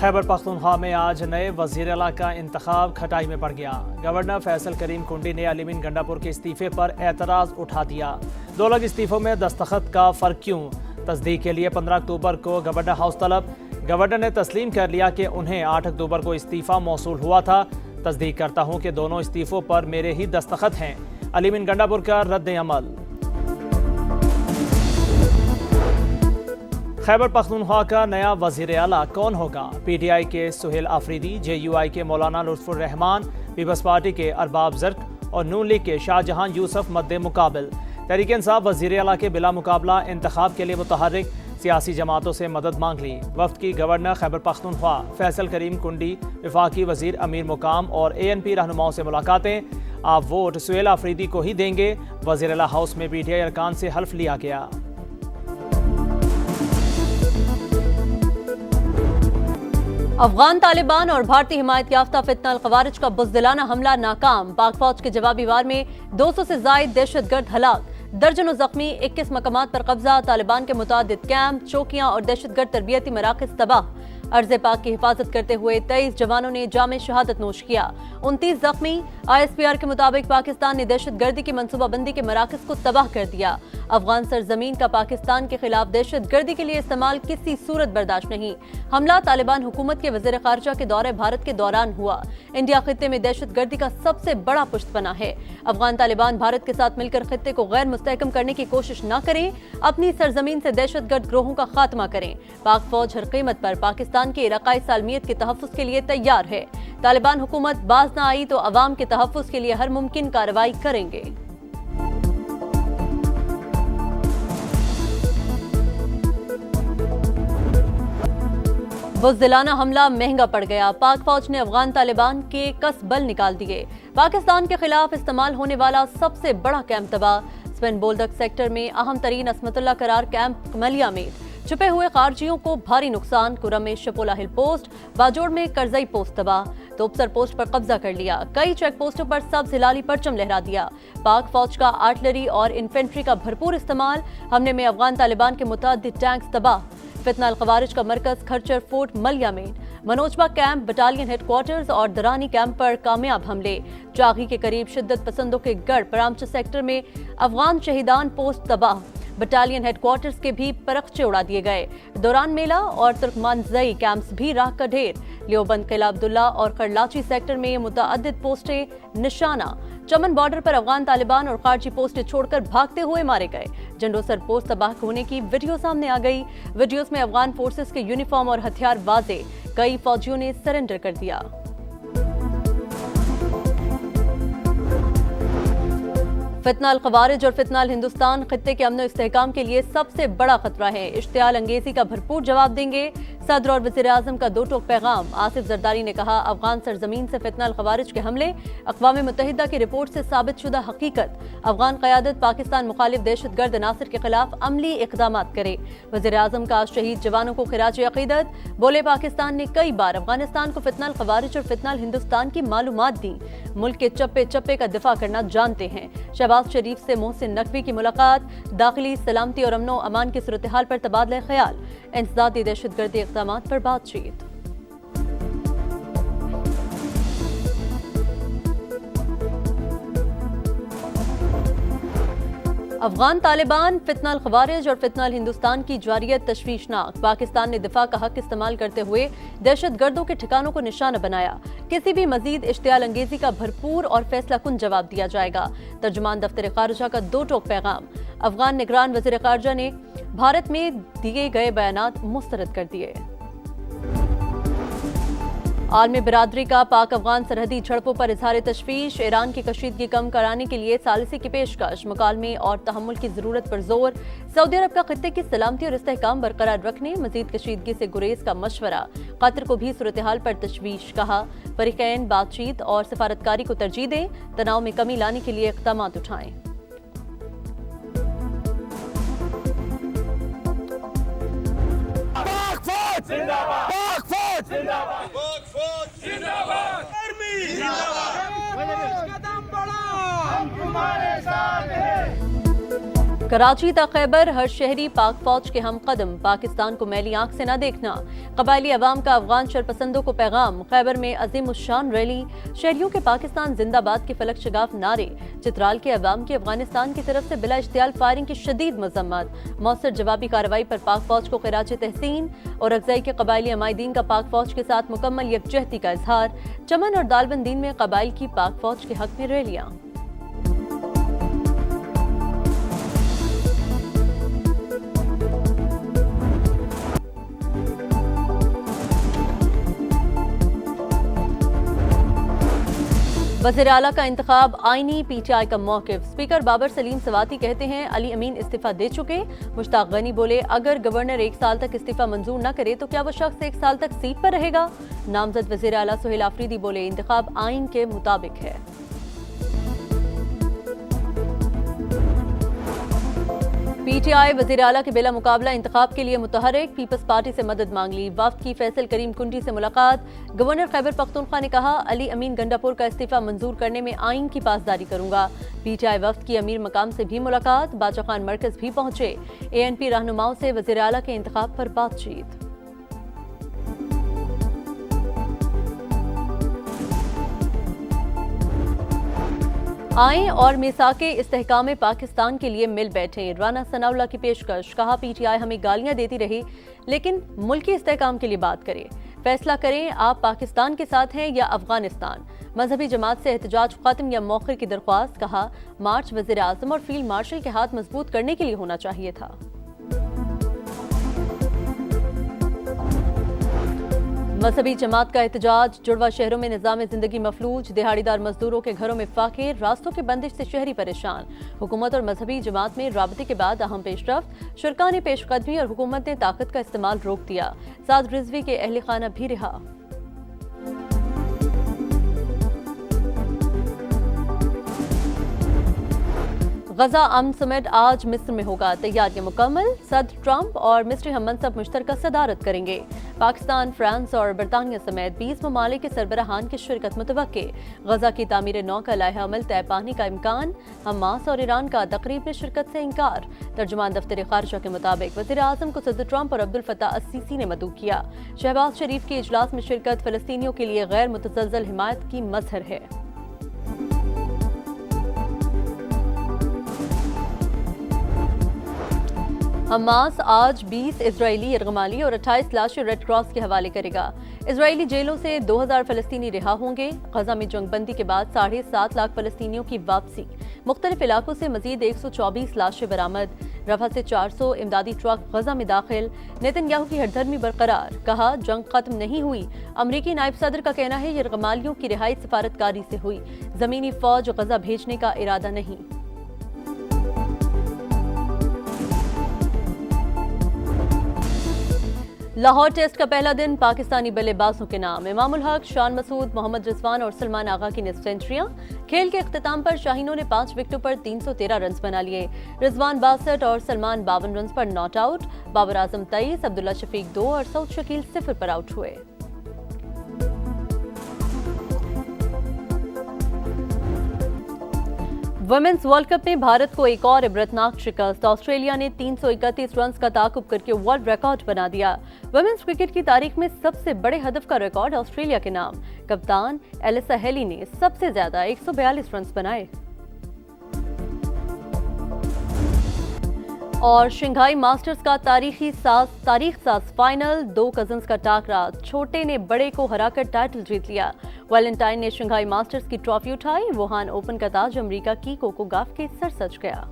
खैबर पख्तूनख्वा में आज नए वज़ीर आला का इंतखाब खटाई में पड़ गया। गवर्नर फैसल करीम कुंडी ने अलीमीन गंडापुर के इस्तीफे पर एतराज़ उठा दिया। 2 अलग इस्तीफों में दस्तखत का फ़र्क क्यों? तस्दीक के लिए 15 अक्टूबर को गवर्नर हाउस तलब। गवर्नर ने तस्लीम कर लिया कि उन्हें 8 अक्टूबर को इस्तीफ़ा मौसूल हुआ था। तस्दीक करता हूँ कि दोनों इस्तीफ़ों पर मेरे ही दस्तखत हैं। अलीमीन गंडापुर का रद्द अमल। खैबर पख्तूनख्वा का नया वज़ीर आला कौन होगा? PTI के सुहेल आफरीदी, JUI के मौलाना लुत्फुर रहमान, पीपल्स पार्टी के अरबाब ज़र्क और नून लीग के शाहजहां यूसुफ मद्दे मुकाबिल। तहरीक इंसाफ वज़ीर आला के बिला मुकाबला इंतखाब के लिए मुतहर्रिक। सियासी जमातों से मदद मांग ली। वफ्द की गवर्नर खैबर पख्तूनख्वा फैसल करीम कुंडी, वफाकी वज़ीर अमीर मुकाम और ANP रहनुमाओं से मुलाकातें। आप वोट सुहेल आफरीदी को ही देंगे। वज़ीर आला हाउस में PTI अरकान से हल्फ लिया गया। अफगान तालिबान और भारतीय हिमायत याफ्ता फितना अल-ख़वारिज का बुज़दिलाना हमला नाकाम। पाक फौज के जवाबी वार में 200 से ज़ायद दहशतगर्द हलाक, दर्जनों जख्मी, 21 मकामात पर कब्जा। तालिबान के मुतादिद कैंप, चौकियां और दहशतगर्द तरबियती मराकज़ तबाह। अर्ज़ पाक की हिफाजत करते हुए 23 जवानों ने जाम शहादत नोश किया। 29 जख्मी। ISPR के मुताबिक पाकिस्तान ने दहशतगर्दी की मनसूबाबंदी के मराकज़ को तबाह कर दिया। अफगान सरजमीन का पाकिस्तान के खिलाफ दहशतगर्दी के लिए इस्तेमाल किसी सूरत बर्दाश्त नहीं। हमला तालिबान हुकूमत के वज़ीर ख़ारिजा के दौरे भारत के दौरान हुआ। इंडिया खित्ते में दहशतगर्दी का सबसे बड़ा पुश्तपना है। अफगान तालिबान भारत के साथ मिलकर खित्ते को गैर मुस्तहकम करने की कोशिश न करें, अपनी सरजमीन से दहशतगर्द ग्रोहों का खात्मा करें। पाक फौज हर कीमत पर पाकिस्तान के इलाकाई सालमियत के तहफ़्फ़ुज़ के लिए तैयार है। तालिबान हुकूमत बाज न आई तो अवाम के तहफ़्फ़ुज़ के लिए हर मुमकिन कार्रवाई करेंगे। बुज़दिलाना हमला महंगा पड़ गया। पाक फौज ने अफगान तालिबान के कस बल निकाल दिए। पाकिस्तान के खिलाफ इस्तेमाल होने वाला सबसे बड़ा कैंप तबाह। स्पेन बोल्डक सेक्टर में अहम तरीन असमतुल्ला करार कैंप कमलिया में छुपे हुए खारजियों को भारी नुकसान। कुरम में शपोला हिल पोस्ट, बाजोड़ में करजई पोस्ट तबाह। तोपसर पोस्ट पर कब्जा कर लिया। कई चेक पोस्टों पर सब्ज हिलाली परचम लहरा दिया। पाक फौज का आर्टिलरी और इन्फेंट्री का भरपूर इस्तेमाल। हमले में अफगान तालिबान के मुतादिद टैंक्स तबाह। फितना अल-ख़वारिज का मरकज खरचर फोर्ट मलिया में, मनोजबा कैंप, बटालियन हेडक्वार्टर्स और दरानी कैंप पर कामयाब हमले। चागी के करीब शिद्दत पसंदों के गढ़ परामचा सेक्टर में अफगान शहीदान पोस्ट तबाह। बटालियन हेडक्वार्टर्स के भी परखचे उड़ा दिए गए। दौरान मेला और तुर्कमानजई कैंप्स भी राख का ढेर। लियोबंद, किला अब्दुल्ला और करलाची सेक्टर में मुतअद्दिद पोस्टें निशाना। चमन बॉर्डर पर अफगान तालिबान और खारजी पोस्टें छोड़कर भागते हुए मारे गए। जंडोसर पोस्ट तबाह होने की वीडियो सामने आ गई। वीडियोस में अफगान फोर्सेस के यूनिफॉर्म और हथियार वाजे। कई फौजियों ने सरेंडर कर दिया। फितना अल-ख़वारिज और फितना हिंदुस्तान खित्ते के अमन इस्तेहकाम के लिए सबसे बड़ा खतरा है। इश्तियाल अंगेजी का भरपूर जवाब देंगे। सदर और वज़ीर आज़म का दो टोक पैगाम। आसिफ जरदारी ने कहा, अफगान सरजमीन से फितना अल-ख़वारिज के हमले अक़वाम मुत्तहिदा की रिपोर्ट से साबित शुदा हकीकत। अफगान क़यादत पाकिस्तान मुखालिफ दहशतगर्द अनासर के खिलाफ अमली इक़दामात करे। वज़ीर आज़म का शहीद जवानों को खिराज अक़ीदत। बोले, पाकिस्तान ने कई बार अफगानिस्तान को फितना अल-ख़वारिज और फितना हिंदुस्तान की मालूमात दी। मुल्क के चप्पे चप्पे का दिफा करना जानते हैं। शहबाज शरीफ से मोहसिन नकवी की मुलाकात। दाखिली सलामती और अमनो अमान की सूरत हाल पर तबादला ख्याल। इंसदादी दहशतगर्दी इक़दामात पर बातचीत। अफगान तालिबान, फितना अल-ख़वारिज और फितना हिंदुस्तान की जारियत तशवीशनाक। पाकिस्तान ने दिफा का हक इस्तेमाल करते हुए दहशतगर्दों के ठिकानों को निशाना बनाया। किसी भी मजीद इश्तियाल अंगेजी का भरपूर और फैसला कुन जवाब दिया जाएगा। तर्जुमान दफ्तर ख़ारिजा का दो टोक पैगाम। अफगान निगरान वज़ीर ख़ारिजा ने भारत में दिए गए बयानात मुस्तरद कर दिए। आलमी बिरादरी का पाक अफगान सरहदी झड़पों पर इजहार तशवीश। ईरान की कशीदगी कम कराने के लिए सालिसी की पेशकश। मुकालमे और तहम्मुल की जरूरत पर जोर। सऊदी अरब का खित्ते की सलामती और इस्तेहकाम बरकरार रखने, मजीद कशीदगी से गुरेज का मशवरा। कतर को भी सूरत हाल पर तशवीश। कहा, फरीकैन बातचीत और सफारतकारी को तरजीह दें। तनाव में कमी लाने के लिए इक़दामात उठाएं। कदम बढ़ाओ, हम तुम्हारे साथ हैं। कराची तक खैबर, हर शहरी पाक फौज के हम कदम, पाकिस्तान को मैली आंख से न देखना। कबायली अवाम का अफगान शरपसंदों को पैगाम, खैबर में अजीम उश्शान रैली, शहरियों के पाकिस्तान जिंदाबाद के फलक शगाफ नारे, चित्राल के अवाम की अफगानिस्तान की तरफ से बिला इश्तियाल फायरिंग की शदीद मजम्मत, मौसर जवाबी कार्रवाई पर पाक फौज को खिराज तहसीन और अगज़ई के कबायली अमायदीन का पाक फौज के साथ मुकम्मल यकजहती का इजहार। चमन और दालबंदीन में कबाइल की पाक फौज के हक में रैलियां। वज़ीर आला का इंतखाब आईनी, पीटीआई का मौक़िफ़। स्पीकर बाबर सलीम सवाती कहते हैं अली अमीन इस्तीफा दे चुके। मुश्ताक गनी बोले अगर गवर्नर 1 साल तक इस्तीफा मंजूर न करे तो क्या वो शख्स 1 साल तक सीट पर रहेगा। नामजद वज़ीर आला सुहेल आफरीदी बोले इंतखाब आईन के मुताबिक है। पीटीआई वज़ीर आला के बिला मुकाबला इंतखाब के लिए मुतहरिक, पीपल्स पार्टी से मदद मांग ली। वफ्द की फैसल करीम कुंडी से मुलाकात। गवर्नर खैबर पख्तूनख्वा ने कहा अली अमीन गंडापुर का इस्तीफा मंजूर करने में आइन की पासदारी करूंगा। पीटीआई वफ्द की अमीर मकाम से भी मुलाकात। बादशाह खान मरकज भी पहुंचे। एएनपी रहनुमाओं से वज़ीर आला के इंतखाब पर बातचीत। आएं और मिसाके इस्तेहकाम पाकिस्तान के लिए मिल बैठें, राना सनाउल्लाह की पेशकश। कहा पीटीआई हमें गालियां देती रही लेकिन मुल्की इस्तेहकाम के लिए बात करें, फैसला करें आप पाकिस्तान के साथ हैं या अफगानिस्तान। मजहबी जमात से एहतजाज खत्म या मौखिर की दरख्वास्त। कहा मार्च वज़ीर आज़म और फील्ड मार्शल के हाथ मजबूत करने के लिए होना चाहिए था। मजहबी जमात का एहतजाज। जुड़वा शहरों में निज़ाम ज़िंदगी मफलूज, दिहाड़ीदार मजदूरों के घरों में फाके, रास्तों की बंदिश से शहरी परेशान। हुकूमत और मजहबी जमात में राबते के बाद अहम पेशरफ्त। शुरका ने पेशकदमी और हुकूमत ने ताकत का इस्तेमाल रोक दिया। साद रिजवी के अहले खाना भी रिहा। गजा अमन समिट आज मिस्र में होगा, तैयारियां मुकम्मल। सदर ट्रंप और मिस्री हम मनसब मुश्तरका सदारत करेंगे। पाकिस्तान, फ्रांस और बरतानिया समेत 20 ममालिक के सरबराहान की शिरकत मुतवक्के। गजा की तामीर नौ का लाइहा अमल तय पाने का इम्कान। हमास और ईरान का तकरीब में शिरकत से इंकार। तर्जुमान दफ्तर खारजा के मुताबिक वज़ीर आज़म को सदर ट्रंप और अब्दुल फत्ताह अस्सीसी ने मदऊ किया। शहबाज शरीफ के इजलास में शिरकत फ़लस्तीनियों के लिए गैर मुतज़लज़ल हिमायत की मज़हर है। हमास आज 20 इजरायली यरगमाली और 28 लाशें रेड क्रॉस के हवाले करेगा। इजरायली जेलों से 2000 फलस्तीनी रिहा होंगे। गजा में जंगबंदी के बाद 7.5 लाख फलस्तीनियों की वापसी। मुख्तलिफ इलाकों से मजीद 124 लाशें बरामद। रफा से 400 इमदादी ट्रक गजा में दाखिल। नेतन्याहू की हरधर्मी बरकरार। कहा जंग खत्म नहीं हुई। अमरीकी नायब सदर का कहना है यरगमालियों की रिहाई सिफारतकारी से हुई। जमीनी फौज गजा भेजने का इरादा नहीं। लाहौर टेस्ट का पहला दिन पाकिस्तानी बल्लेबाजों के नाम। इमामुल हक, शान मसूद, मोहम्मद रिजवान और सलमान आगा की निस्फ सेंचुरियां। खेल के इख्तिताम पर शाहीनों ने 5 विकेटों पर 313 रन बना लिए। रिजवान 62 और सलमान 52 रन पर नॉट आउट। बाबर आजम 23, अब्दुल्ला शफीक 2 और सऊद शकील 0 पर आउट हुए। वुमेन्स वर्ल्ड कप में भारत को एक और इबरतनाक शिकस्त। ऑस्ट्रेलिया ने 331 रन का ताकुब करके वर्ल्ड रिकॉर्ड बना दिया। वुमेन्स क्रिकेट की तारीख में सबसे बड़े हदफ का रिकॉर्ड ऑस्ट्रेलिया के नाम। कप्तान एलिसा हेली ने सबसे ज्यादा 142 रन बनाए। और शंघाई मास्टर्स का तारीख साज फाइनल, 2 कजन्स का टाकरा। छोटे ने बड़े को हराकर टाइटल जीत लिया। वैलेंटाइन ने शंघाई मास्टर्स की ट्रॉफी उठाई। वुहान ओपन का ताज अमेरिका की कोको गाफ के सर सज गया।